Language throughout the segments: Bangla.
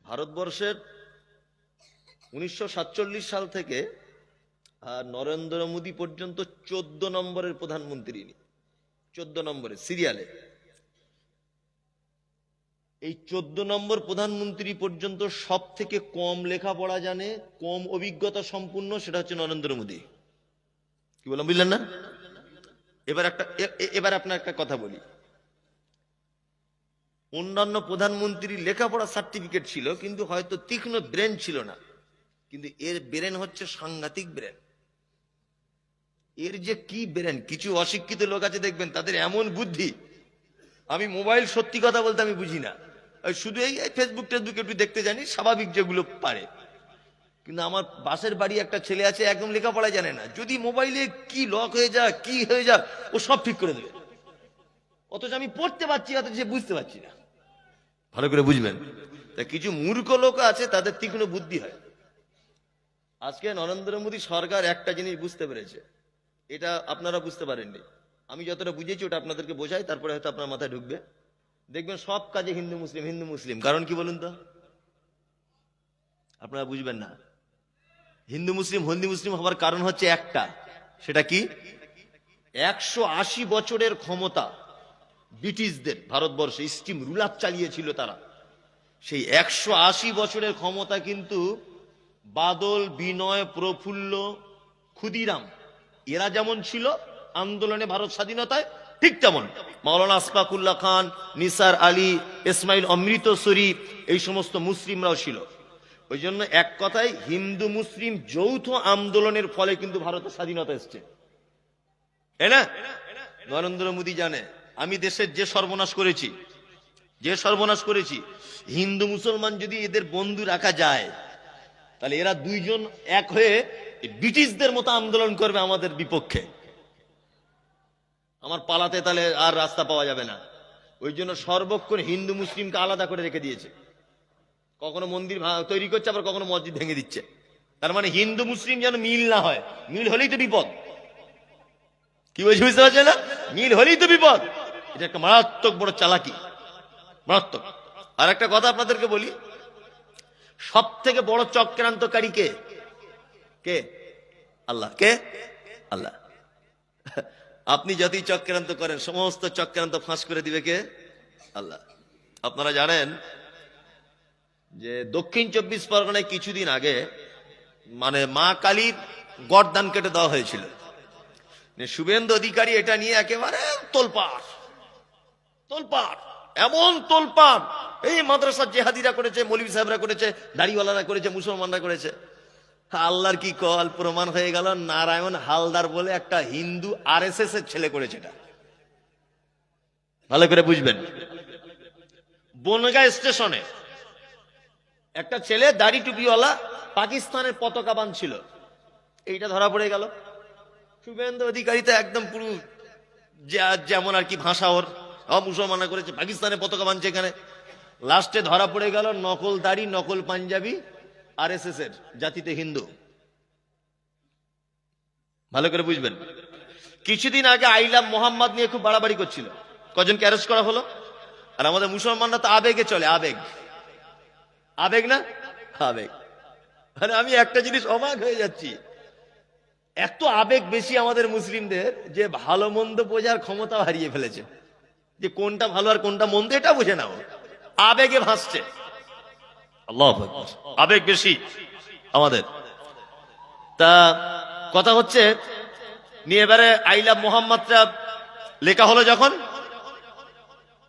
ভারতবর্ষের 1947 সাল থেকে নরেন্দ্র মোদী পর্যন্ত 14 নম্বরের প্রধানমন্ত্রী, 14 নম্বরের সিরিয়ালে। এই 14 নম্বর প্রধানমন্ত্রী পর্যন্ত সব থেকে কম লেখাপড়া জানে, কম অভিজ্ঞতা সম্পূর্ণ, সেটা হচ্ছে নরেন্দ্র মোদী। কি বললাম বুঝলেন না? এবার আপনার একটা কথা বলি। অন্যান্য প্রধানমন্ত্রী লেখাপড়া সার্টিফিকেট ছিল, কিন্তু হয়তো তীক্ষ্ণ ব্রেন ছিল না, কিন্তু এর ব্রেন হচ্ছে সাংঘাতিক ব্রেন। এর যে কি ব্রেন! কিছু অশিক্ষিত লোক আছে দেখবেন, তাদের এমন বুদ্ধি, আমি মোবাইল সত্যি কথা বলতে আমি বুঝি না, শুধু এই ফেসবুক টেসবুক একটু দেখতে জানি, স্বাভাবিক যেগুলো পারে। কিন্তু আমার পাশের বাড়ি একটা ছেলে আছে, একদম লেখাপড়া জানে না, যদি মোবাইলে কি লক হয়ে যায়, কি হয়ে যায়, ও সব ঠিক করে দেবে। অথচ আমি পড়তে পারছি, অথচ সে বুঝতে পারছি না। ভালো করে বুঝবেন। তা কিছু মূর্খ লোক আছে, তাদের তীক্ষ্ণ বুদ্ধি হয়। আজকে নরেন্দ্র মোদী সরকার একটা জিনিস বুঝতে পেরেছে, এটা আপনারা বুঝতে পারেননি, আমি যতটা বুঝেছি ওটা আপনাদেরকে বোঝাই, তারপরে হয়তো আপনার মাথায় ঢুকবে। দেখবেন সব কাজে হিন্দু মুসলিম হিন্দু মুসলিম, কারণ কি বলুন তো? আপনারা বুঝবেন না। হিন্দু মুসলিম হওয়ার কারণ হচ্ছে একটা, সেটা কি? 180 বছরের ক্ষমতা ব্রিটিশদের ভারতবর্ষে স্টিম রুলার চালিয়েছিল তারা। সেই 180 বছরের ক্ষমতা কিন্তু বাদল, বিনয়, প্রফুল্ল, ক্ষুদিরাম এরা যেমন ছিল আন্দোলনে ভারত স্বাধীনতায়, ঠিক তেমন মাওলানা আশফাকুল্লাহ খান, নিসার আলী, ইসমাইল অমৃতসরী, এই সমস্ত মুসলিমরাও ছিল। ওই জন্য এক কথায় হিন্দু মুসলিম যৌথ আন্দোলনের ফলে কিন্তু ভারতের স্বাধীনতা এসছে, তাই না? নরেন্দ্র মোদী জানে আমি দেশের যে সর্বনাশ করেছি, হিন্দু মুসলমান যদি এদের বন্ধু রাখা যায়, তাহলে এরা দুইজন এক হয়ে ব্রিটিশদের মতো আন্দোলন করবে আমাদের বিপক্ষে। আমার পালাতে তাহলে আর রাস্তা পাওয়া যাবে না। ওই জন্য সর্বক্ষণ হিন্দু মুসলিমকে আলাদা করে রেখে দিয়েছে। কখনো মন্দির তৈরি করছে, আবার কখনো মসজিদ ভেঙে দিচ্ছে। তার মানে হিন্দু মুসলিম যেন মিল না হয়, মিল হলেই তো বিপদ। কি বলছি বুঝতে পারছেন না? মিল হলেই তো বিপদ। এটা একটা মারাত্মক বড় চালাকি, মারাত্মক। আর একটা কথা আপনাদেরকে বলি, সব থেকে বড় চক্রান্তকারী কে? কে? আল্লাহ। কে? আল্লাহ। আপনি যতই চক্রান্ত করেন, সমস্ত চক্রান্ত ফাঁস করে দিবে কে? আল্লাহ। আপনারা জানেন যে দক্ষিণ 24 পরগনায় কিছুদিন আগে মানে মা কালীর গর্দান কেটে দেওয়া হয়েছিল। শুভেন্দু অধিকারী এটা নিয়ে একেবারে তোলপাড়, এমন তোলপাড়, এই মাদ্রাসার জেহাদিরা করেছে, মৌলভী সাহেবরা করেছে, দাড়িওয়ালারা করেছে, মুসলমানরা করেছে। আল্লাহর কি কল, প্রমাণ হয়ে গেল নারায়ণ হালদার বলে একটা হিন্দু আরএসএস এর ছেলে করেছে এটা। ভালো করে বুঝবেন। বনগাঁ স্টেশনে একটা ছেলে দাড়ি টুপিওয়ালা পাকিস্তানের পতাকা বাঁধছিল, এইটা ধরা পড়ে গেল। শুভেন্দু অধিকারী তো একদম পুরো যেমন আর কি ভাষা ওর, মুসলমানরা করেছে, পাকিস্তানের পতাকা বাঁধছে এখানে। লাস্টে ধরা পড়ে গেল নকল দাড়ি, নকল পাঞ্জাবি, আরএসএস এর, জাতিতে হিন্দু। ভালো করে বুঝবেন। কিছুদিন আগে আই লাভ মোহাম্মদ নিয়ে খুব বাড়াবাড়ি করছিল, কজনকে অ্যারেস্ট করা হলো। আর আমাদের মুসলমানরা তো আবেগে চলে, আবেগ না, আবেগ। মানে আমি একটা জিনিস অবাক হয়ে যাচ্ছি, এত আবেগ বেশি আমাদের মুসলিমদের যে ভালো মন্দ বোঝার ক্ষমতা হারিয়ে ফেলেছে, যে কোনটা ভালো আর কোনটা মন্দ এটা বুঝে নাও, আবেগে ভাসছে। আল্লাহু আকবার, আবেগ বেশি আমাদের। তা কথা হচ্ছে নিয়ে এবারে আই লাভ মোহাম্মদটা লেখা হলো, যখন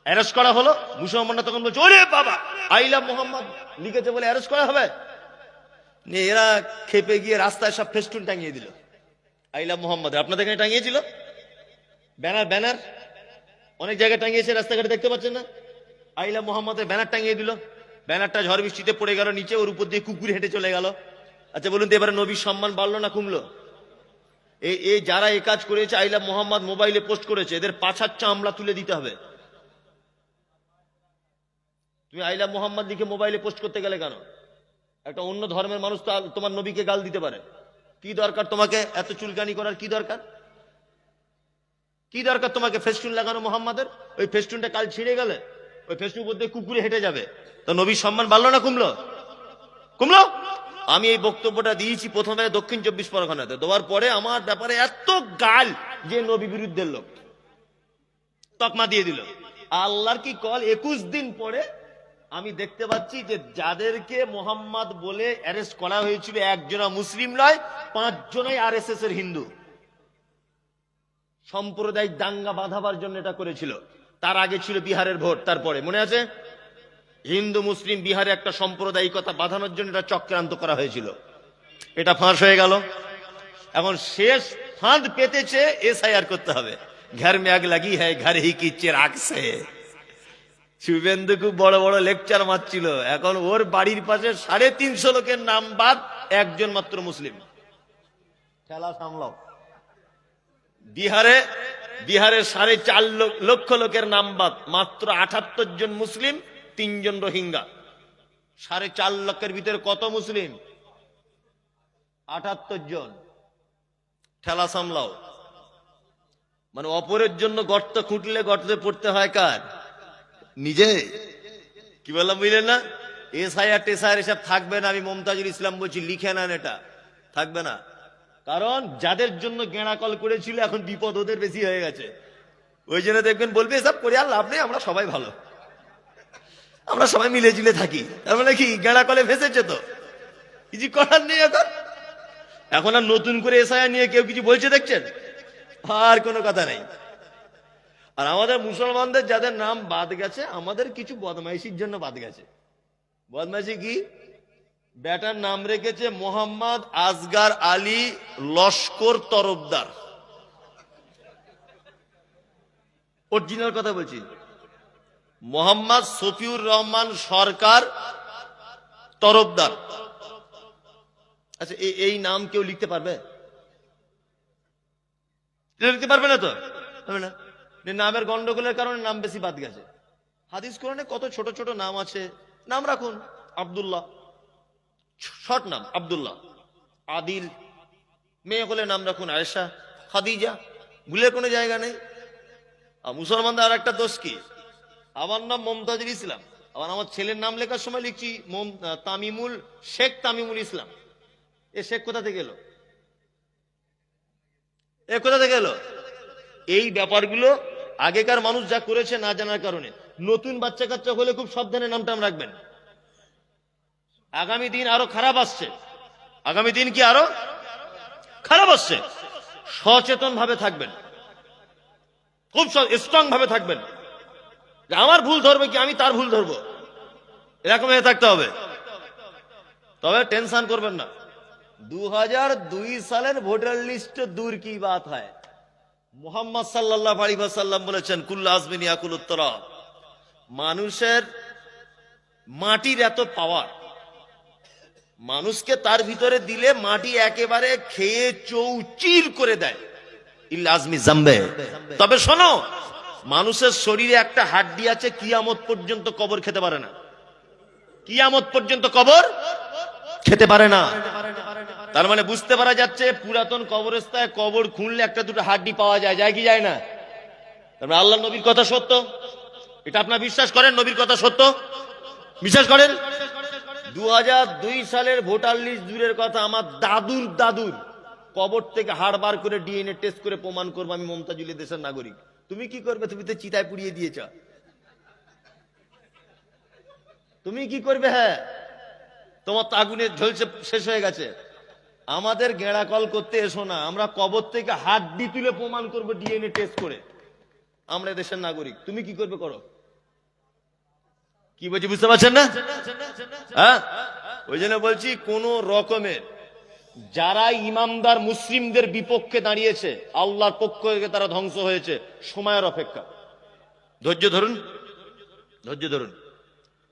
অ্যারেস্ট করা হলো, মুসলমানরা তখন বলছে ওরে বাবা, আই লাভ মোহাম্মদ লিখেছে বলে অ্যারেস্ট করা হবে। এরা খেপে গিয়ে রাস্তায় সব ফেস্টুন টাঙিয়ে দিল আই লাভ মোহাম্মদ। আপনাদের এখানে টাঙিয়েছিল ব্যানার, অনেক জায়গায় টাঙিয়েছে, রাস্তাঘাটে দেখতে পাচ্ছেন না? আই লাভ মোহাম্মদের ব্যানার টাঙিয়ে দিল। ব্যানারটা ঝড় বৃষ্টিতে পড়ে গেল নিচে, ওর উপর দিয়ে কুকুর হেঁটে চলে গেল। আচ্ছা বলুন তো, এবারে নবীর সম্মান বাড়লো না কমলো? এই যারা এই কাজ করেছে, আই লাভ মোহাম্মদ মোবাইলে পোস্ট করেছে, এদের পাছার চামড়া তুলে দিতে হবে। তুমি আই লাভ মোহাম্মদ লিখে মোবাইলে পোস্ট করতে গেলে কেন? একটা অন্য ধর্মের মানুষ তো তোমার নবীকে গাল দিতে পারে, কি দরকার তোমাকে এত চুলকানি করার? কি দরকার তোমাকে ফেস্টুন লাগানো মোহাম্মদের? ওই ফেস্টুনটা কাল ছিঁড়ে গেলে ওই ফেস্টুন মধ্যে কুকুরে হেঁটে যাবে, তো নবীর সম্মান বাড়লো না কমলো? কমলো। আমি এই বক্তব্যটা দিয়েছি প্রথমে দক্ষিণ 24 পরগনাতে, দেওয়ার পরে আমার ব্যাপারে এত গাল যে নবী বিরুদ্ধের লোক তকমা দিয়ে দিল। আল্লাহর কি কল, 21 দিন পরে আমি দেখতে পাচ্ছি যে যাদেরকে মোহাম্মদ বলে অ্যারেস্ট করা হয়েছিল একজনা মুসলিম নয়, 5 জনাই আরএসএস এর হিন্দু। সাম্প্রদায়িক দাঙ্গা বাঁধাবার জন্য এটা করেছিল। তার আগে ছিল বিহারের ভোট, তারপরে মনে আছে হিন্দু মুসলিম বিহারে একটা সাম্প্রদায়িকতা বাঁধানোর জন্য এটা চক্রান্ত করা হয়েছিল। এটা ফাঁস হয়ে গেল। এখন শেষ ফাঁদ পেতেছে এসআইআর করতে হবে। ঘর মে আগ লাগি হ্যায় ঘর হি কি চিরাগ সে। শুভেন্দু খুব বড় বড় লেকচার মারছিল, এখন ওর বাড়ির পাশে 350 লোকের নাম বাদ, একজন মাত্র মুসলিম। খেলা সামলাও। বিহারে 4.5 লক্ষ লোকের নাম বাদ, মাত্র 78 জন মুসলিম, 3 জন রোহিঙ্গা। 4.5 লক্ষের ভিতরে কত মুসলিম? 78 জন। ঠেলা সামলাও। মানে অপরের জন্য গর্ত খুঁটলে গর্তে পড়তে হয় কার? নিজে। কি বললাম বুঝলেন না? এসআইআর টেসআইআর এসব থাকবে না। আমি মমতাজুল ইসলাম বলছি, লিখে নেন, এটা থাকবে না। কারণ যাদের জন্য গেঁড়া কল করেছিল এখন বিপদ ওদের বেশি হয়ে গেছে। ওই জন্য দেখবেন বলবে এসব করে আর লাভ নেই, আমরা সবাই ভালো, আমরা সবাই মিলে ঝিলে থাকি। তার মানে কি গেঁড়া কলে ফেসেছে তো কিছু করার নেই। এখন আর নতুন করে এসআইআর নিয়ে কেউ কিছু বলছে দেখছেন? আর কোনো কথা নাই। আর আমাদের মুসলমানদের যাদের নাম বাদ গেছে, আমাদের কিছু বদমাইশির জন্য বাদ গেছে। বদমাইশি কি? বেটার নাম রেখেছে মোহাম্মদ আসগার আলী লস্কর তরফদার। অরিজিনাল কথা বলছি, মোহাম্মদ শফিউর রহমান সরকার তরফদার। আচ্ছা, এই নাম কেউ লিখতে পারবে? লিখতে পারবে না তো? হবে না। নামের গন্ডগোলের কারণে নাম বেশি বাদ গেছে। হাদিস কোরআনে কত ছোট ছোট নাম আছে, নাম রাখুন। আব্দুল্লাহ, শর্ট নাম আব্দুল্লাহ। আদিল, মেয়ে হলে নাম রাখুন আয়েশা, খাদিজা, ভুলে কোনো জায়গা নেই। আর মুসলমানদের আর একটা দোষ কি, আমার নাম মমতাজুল ইসলাম, আবার আমার ছেলের নাম লেখার সময় লিখছি তামিমুল শেখ তামিমুল ইসলাম। এ শেখ কোথা থেকে এলো? এ কোথা থেকে এলো? এই ব্যাপারগুলো আগেকার মানুষ যা করেছে না জানার কারণে। নতুন বাচ্চা কাচ্চা হলে খুব সাবধানে নামটাম রাখবেন। আগামী দিন আরো খারাপ আসছে। আগামী দিন কি আরো খারাপ আসছে। সচেতন ভাবে থাকবেন, খুব স্ট্রং ভাবে থাকবেন। আমার ভুল ধরবে কি আমি তার ভুল ধরবো, এরকম হয়ে থাকতে হবে। তবে টেনশন করবেন না। 2002 সালের ভোটার লিস্ট দূর কি বাত হয়। মুহাম্মদ সাল্লাল্লাহু আলাইহি ওয়াসাল্লাম বলেছেন, কুল্লু আজমিন ইয়াকুলুত তুরাব। মানুষের মাটির এত পাওয়ার, মানুষকে তার ভিতরে দিলে মাটি একেবারে খেয়ে চৌচির করে দেয়। ইল্লা আজমি জামবে। তবে শোনো, মানুষের শরীরে একটা হাড্ডি আছে, কিয়ামত পর্যন্ত কবর খেতে পারে না। কিয়ামত পর্যন্ত কবর খেতে পারে না। তার মানে বুঝতে পারা যাচ্ছে পুরাতন কবরস্থায় কবর খুঁড়লে একটা দুটো হাড্ডি পাওয়া যায়, যায় কি যায় না? তারপরে আল্লাহ নবীর কথা সত্য, এটা আপনারা বিশ্বাস করেন? নবীর কথা সত্য বিশ্বাস করেন? 2002 সালের ভোটার লিস্ট দূরের কথা, আমার দাদুর দাদুর কবর থেকে হাড় বার করে ডিএনএ টেস্ট করে প্রমাণ করবো আমি মমতাজুল দেশের নাগরিক। তুমি কি করবে? তুমি তো চিতায় পুড়িয়ে দিয়েছ। তুমি কি করবে? হ্যাঁ, তোমার তো আগুনে ঝলসে শেষ হয়ে গেছে। আমাদের গেঁড়া কল করতে এসো না, আমরা কবর থেকে হাড্ডি তুলে প্রমাণ করবো ডিএনএ টেস্ট করে আমরা দেশের নাগরিক। তুমি কি করবে করো। কি বলছি বুঝতে পারছেন না? হ্যাঁ, ওই জন্য বলছি কোন রকমের যারা ইমামদার মুসলিমদের বিপক্ষে দাঁড়িয়েছে, আল্লাহর পক্ষ থেকে তারা ধ্বংস হয়েছে। সময়ের অপেক্ষা, ধৈর্য ধরুন, ধৈর্য ধরুন।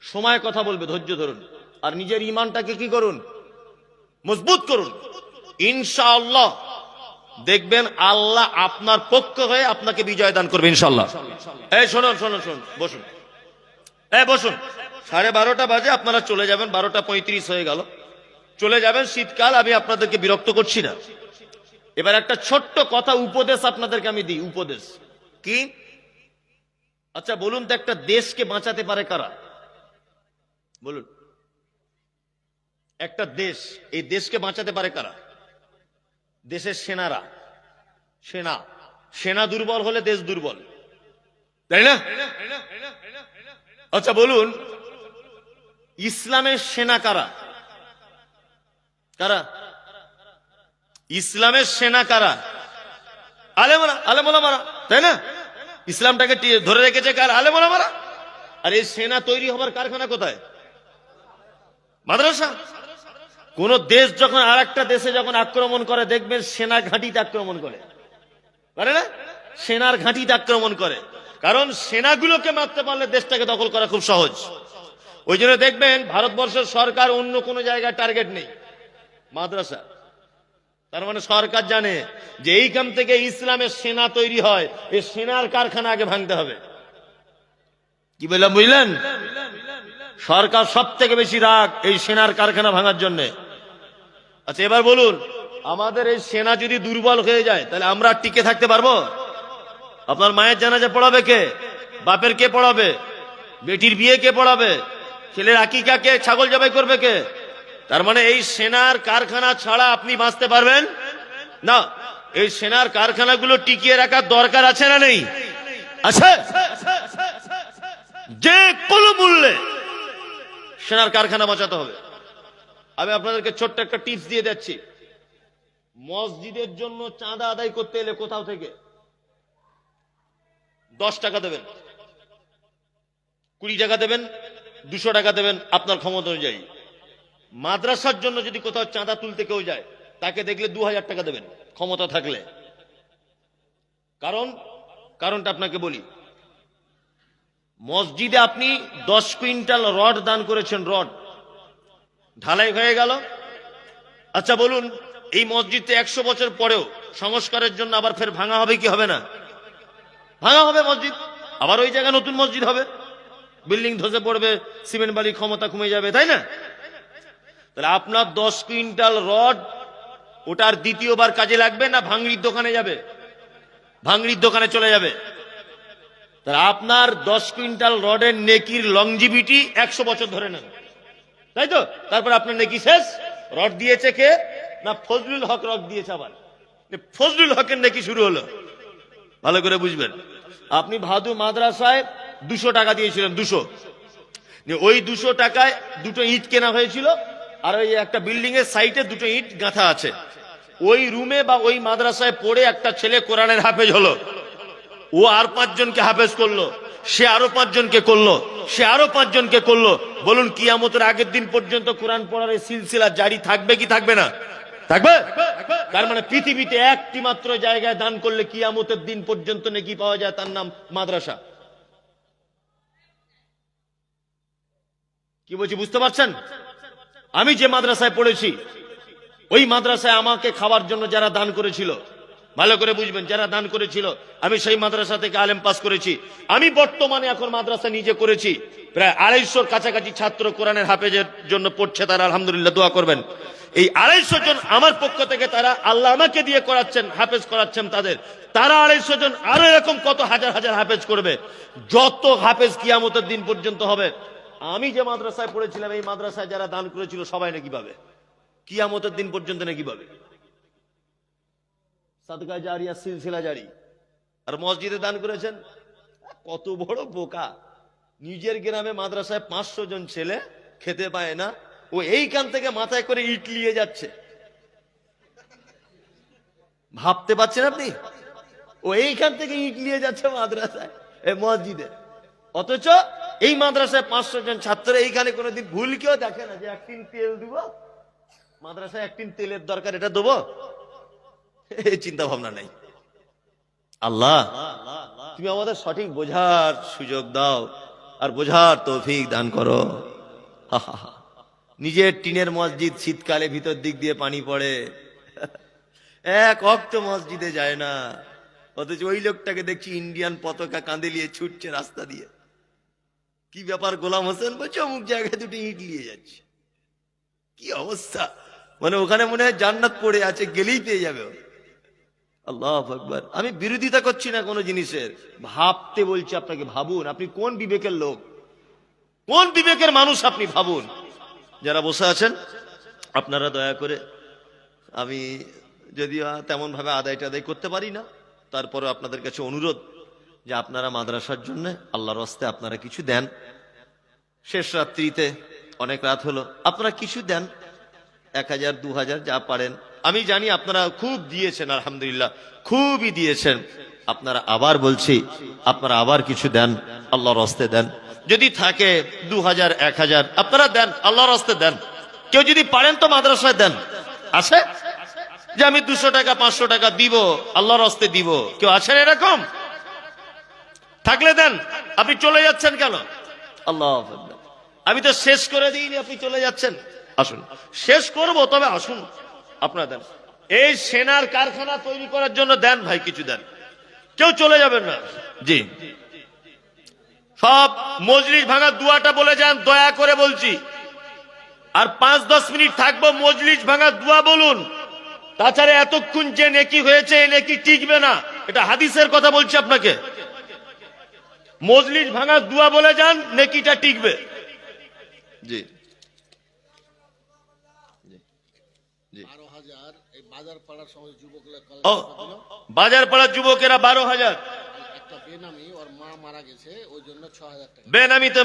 সময় কথা বলবে, ধৈর্য ধরুন। আর নিজের ইমানটাকে কি করুন, মজবুত করুন। ইনশাআল্লাহ দেখবেন আল্লাহ আপনার পক্ষ হয়ে আপনাকে বিজয় দান করবে ইনশাআল্লাহ। এই শুনুন শুনুন শুনুন, বসুন, বসুন। 12:30 বাজে, আপনারা চলে যাবেন। 12:35 হয়ে গেল, চলে যাবেন। শীতকাল, আমি আপনাদেরকে বিরক্ত করছি না। এবার একটা ছোট্ট কথা, উপদেশ আপনাদেরকে আমি দিই। উপদেশ কি? আচ্ছা বলুন তো, একটা দেশকে বাঁচাতে পারে কারা? বলুন। একটা দেশ, এই দেশকে বাঁচাতে পারে কারা? দেশের সেনারা। সেনা সেনা দুর্বল হলে দেশ দুর্বল, তাই না? আচ্ছা বলুন, ইসলামের সেনা কারা? কারা ইসলামের সেনা কারা? আলেমোলামারা, তাই না? ইসলামটাকে ধরে রেখেছে কার? আলেমোলামারা। আর এই সেনা তৈরি হবার কারখানা কোথায়? মাদ্রাসা। কোন দেশ যখন আর একটা দেশে যখন আক্রমণ করে, দেখবেন সেনা ঘাঁটিতে আক্রমণ করে, পারে না? সেনার ঘাঁটিতে আক্রমণ করে, কারণ সেনাগুলোকে মারতে পারলে দেশটাকে দখল করা খুব সহজ। ওই জন্য দেখবেন ভারতবর্ষের সরকার অন্য কোনো জায়গায় টার্গেট নেই, মাদ্রাসা। তার মানে সরকার জানে যে এইখান থেকে ইসলামের সেনা তৈরি হয়, এই সেনার কারখানা আগে ভাঙতে হবে। কি বললাম বুঝলেন? সরকার সব থেকে বেশি রাগ এই সেনার কারখানা ভাঙার জন্য। আচ্ছা এবার বলুন, আমাদের এই সেনা যদি দুর্বল হয়ে যায়, তাহলে আমরা টিকে থাকতে পারবো? আপনার মায়ের জানাজা পড়াবে কে? বাপের কে পড়াবে? বেটির বিয়ে কে পড়াবে? ছেলের আকিকা কে? ছাগল জবাই করবে কে? তার মানে এই সেনার কারখানা ছাড়া আপনি বাঁচতে পারবেন না। এই সেনার কারখানাগুলো টিকিয়ে রাখার দরকার আছে না নেই? আছে। যে কোনো মূল্যে সেনার কারখানা বাঁচাতে হবে। আমি আপনাদেরকে ছোট্ট একটা টিপস দিয়ে যাচ্ছি। মসজিদের জন্য চাঁদা আদায় করতে এলে কোথাও থেকে 10 টাকা দেবেন, 20 টাকা দেবেন, 200 টাকা দেবেন, আপনার ক্ষমতা অনুযায়ী। মাদ্রাসার জন্য যদি কোথাও চাঁদা তুলতে কেউ যায়, তাকে দেখলে 2000 টাকা দেবেন, ক্ষমতা থাকলে। কারণটা আপনাকে বলি। মসজিদে আপনি 10 কুইন্টাল রড দান করেছেন, রড ঢালাই হয়ে গেল। আচ্ছা বলুন, এই মসজিদে 100 বছর পরেও সংস্কারের জন্য আবার ফের ভাঙা হবে কি হবে না? ভাঙা হবে মসজিদ, আবার ওই জায়গায় নতুন মসজিদ হবে, বিল্ডিং ধসে পড়বে, সিমেন্ট বালি ক্ষমতা কমে যাবে, তাই না? তাহলে আপনার 10 কুইন্টাল রড ওটার দ্বিতীয়বার কাজে লাগবে না ভাঙড়ির দোকানে যাবে? ভাঙড়ির দোকানে চলে যাবে। তাহলে আপনার 10 কুইন্টাল রডের নেকির লংজিভিটি 100 বছর ধরে নেন, তাই তো? তারপর আপনার নেকি শেষ। রড দিয়েছে কে? না ফজলুল হক রড দিয়েছে। আবার ফজলুল হকের নেকি শুরু হলো। ভালো করে বুঝবেন। আপনি ভাদু মাদ্রাসায় 200 টাকা দিয়েছিলেন, 200। ওই 200 টাকায় 2টো ইট কেনা হয়েছিল, আর ওই একটা বিল্ডিং এর সাইডে 2টো ইট গাঁথা আছে। ওই রুমে বা ওই মাদ্রাসায় পড়ে একটা ছেলে কোরআনের হাফেজ হলো, ও আর 5 জনকে হাফেজ করলো, সে আরো 5 জনকে করলো, সে আরো 5 জনকে করলো। বলুন কিয়ামতের আগের দিন পর্যন্ত কোরআন পড়ার এই সিলসিলা জারি থাকবে কি থাকবে না? থাকবে। তার মানে পৃথিবীতে একটি মাত্র জায়গায় দান করলে কিয়ামতের দিন পর্যন্ত নেকি পাওয়া যায়, তার নাম মাদ্রাসা। কি বলছি বুঝতে পারছেন? আমি যে মাদ্রাসায় পড়েছি, ওই মাদ্রাসায় আমাকে খাওয়ার জন্য যারা দান করেছিল, ভালো করে বুঝবেন, যারা দান করেছিল, আমি সেই মাদ্রাসা থেকে আলেম পাস করেছি। আমি বর্তমানে এখন মাদ্রাসা নিজে করেছি, প্রায় 250 কাছাকাছি ছাত্র কোরআনের হাফেজের জন্য পড়ছে। তারা আলহামদুলিল্লাহ দোয়া করবেন। এই 250 জন আমার পক্ষ থেকে, তারা আল্লাহ আমাকে দিয়ে করাচ্ছেন, হাফেজ করাচ্ছেন তাদের। তারা 250 জন আরো এরকম কত হাজার হাজার হাফেজ করবে। যত হাফেজ কিয়ামতের দিন পর্যন্ত হবে। আমি যে মাদ্রাসায় পড়েছিলাম, এই মাদ্রাসায় যারা দান করেছিল সবাই নাকি পাবে, কিয়ামতের দিন পর্যন্ত নাকি পাবে। সাদকা জারিয়া, সিলসিলা জারি। আর মসজিদে দান করেছেন, কত বড় বোকা। নিজের গ্রামে মাদ্রাসায় 500 জন ছেলে খেতে পায় না, ও এইখান থেকে মাথায় করে ইট নিয়ে যাচ্ছে। ভাবতে পারছেন আপনি? ও এইখান থেকে ইট নিয়ে যাচ্ছে মাদ্রাসায়, এই মসজিদে। অথচ এই মাদ্রাসায় 500 জন ছাত্র এইখানে কোনোদিন ভুল কেউ দেখে না যে 1 টিন তেল দিব মাদ্রাসায়, 1 টিন তেলের দরকার, এটা দেবো, এই চিন্তা ভাবনা নাই। আল্লাহ তুমি আমাদের সঠিক বোঝার সুযোগ দাও, আর বোঝার তৌফিক দান করো। নিজের টিনের মসজিদ, শীতকালে ভিতর দিক দিয়ে পানি পড়ে, এক ওয়াক্ত মসজিদে যায় না, অথচ ওই লোকটাকে দেখছি ইন্ডিয়ান পতাকা কাঁধে নিয়ে ছুটছে রাস্তা দিয়ে। কি ব্যাপার গোলাম হোসেন? বলছে অমুক জায়গায় 2টি ইট নিয়ে যাচ্ছে। কি অবস্থা! মানে ওখানে মনে হয় জান্নাত পড়ে আছে, গেলেই পেয়ে যাবে। আল্লাহু আকবার। আমি বিরোধিতা করছি না কোনো জিনিসের, ভাবতে বলছি আপনাকে। ভাবুন, আপনি কোন বিবেকের লোক, কোন বিবেকের মানুষ আপনি ভাবুন। যারা বসে আছেন আপনারা দয়া করে, আমি যদিও তেমন ভাবে আদায় টাদায় করতে পারি না, তারপরে আপনাদের কাছে অনুরোধ যে আপনারা মাদ্রাসার জন্য আল্লাহর রাস্তে আপনারা কিছু দেন। শেষ রাত্রিতে অনেক রাত হলো, আপনারা কিছু দেন, 1000 2000 যা পারেন। আমি জানি আপনারা খুব দিয়েছেন, আলহামদুলিল্লাহ খুবই দিয়েছেন। আপনারা আবার বলছি, আপনারা আবার কিছু দেন, আল্লাহর রাস্তে দেন। যদি থাকে 2000 1000 আপনারা দেন, আল্লাহর রাস্তে দেন। কেউ যদি পারেন তো মাদ্রাসায় দেন। আছে যে আমি 200 টাকা 500 টাকা দিব, আল্লাহর রাস্তে দিব, কেউ আছেন এরকম? থাকলে দেন। আপনি চলে যাচ্ছেন কেন? আল্লাহ, আমি তো শেষ করে দিইনি, আপনি চলে যাচ্ছেন। আসুন, শেষ করব, তবে আসুন আপনারা দেন। এই সেনার কারখানা তৈরি করার জন্য দেন ভাই, কিছু দেন, কেউ চলে যাবেন না। জি, সব মজলিস ভাঙা দুয়াটা বলে যান, দয়া করে বলছি। আর 5-10 মিনিট থাকবো, মজলিস ভাঙা দুয়া বলুন। তাছাড়া এতক্ষণ যে নেকি হয়েছে, এই নেকি টিকবে না, এটা হাদিসের কথা বলছি আপনাকে। মজলিস ভাঙা দুয়া বলে যান, নেকিটা টিকবে। জি, বাজার পাড়ার যুবকেরা 12,000। একটা বেনামি, ওর মা মারা গেছে, ওই জন্য 6,000 টাকা বেনামিতে